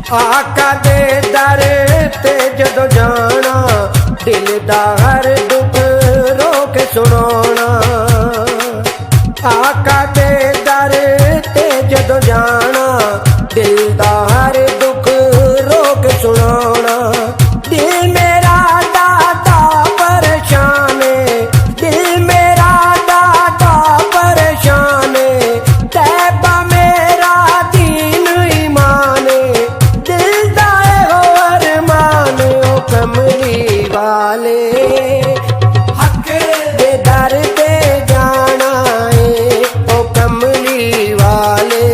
आका दे दर ते जदों जाना, दिल दा हर दुख रो के सुनाना। आका दे दर ते जदों जाना, दिल दा हर दुख रो के सुनाना। दिल मेरा दादा परेशान है, दिल मेरा दादा परेशान है। तैबा मेरा दीन ईमान है, दिल दा हो अरमान। ओ कमली वाले हक दे दर ते जाना है, ओ कमली वाले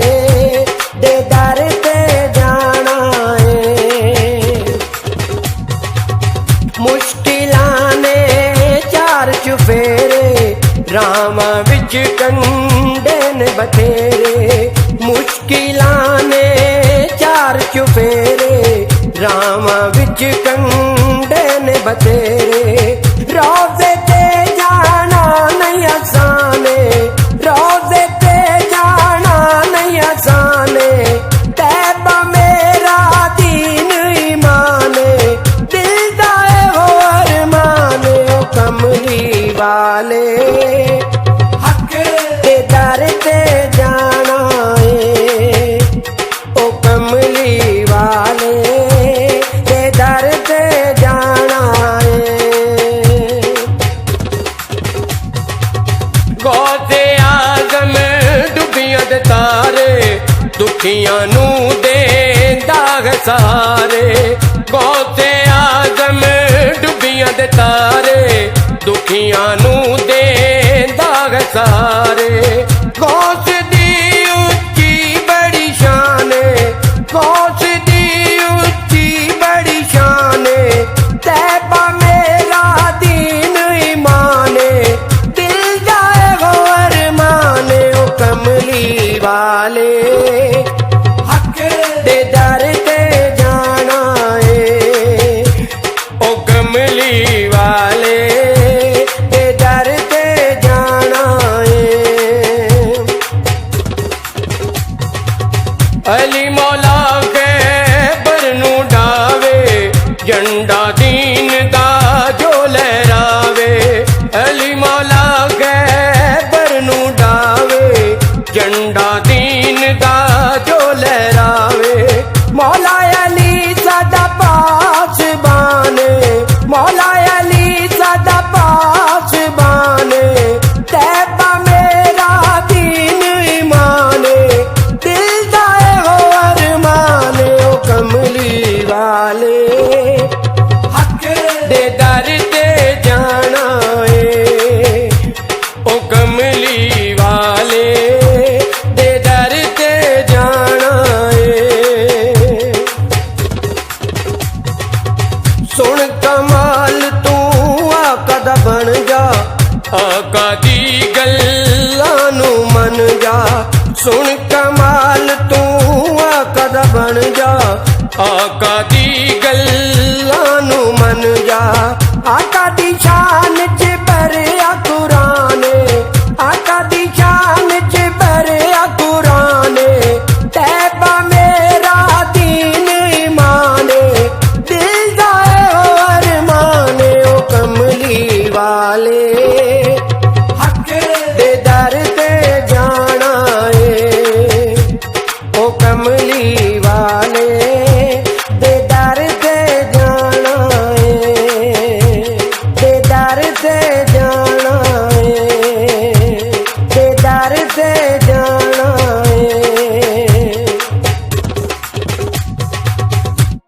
दे दर ते जाना है। मुश्किलां ने चार चुफेरे, रामा विच कंडे ने बथेरे। मुश्किलां ने चार चुफेरे, रामा विच कंडे ने बथेरे। रोज़े ते जाना नहीं आसान, रोज़े ते जाना नहीं आसान। तैबा मेरा दीन ईमान, दिल दा हो अरमान। ओ कमली वाले हक दे दर ते जाना है, ओ कमली वाले दे दर ते जाना है। गौसे आज़म डुबियां दे तारे, दुखियां नू देंदा है सहारे। गौसे आज़म डुबियां दे तारे, दुखियां नू देंदा है सहारे। गौस दी उच्ची बड़ी शान, गौस दी उच्ची बड़ी शान। तैबा मेरा दीन ईमान, दिल जाए हो अरमान। ओ कमली वाले हक दे दर ते जाना है, ओ कमली वाले दे दर ते जाना है। अली मौला के बरनू डावे, झंडा दीन दा जो लहरावे। अली मौला के बरनू डावे, झंडा दीन दा जो लहरावे। मौला अली सदा पासबान, मौला अली सदा पासबान। तैबा मेरा दीन ईमान, दिल दा हो अरमान। ओ कमली वाले हक दे दर ते जाना है, ओ कमली वाले दे दर ते जाना है। सुन कमाल तू आका दा बन जा, आका दी गल्लां नू मन जा। सुन कमाल तू आका दा बन जा, आका दी गल्लां नू मन जा।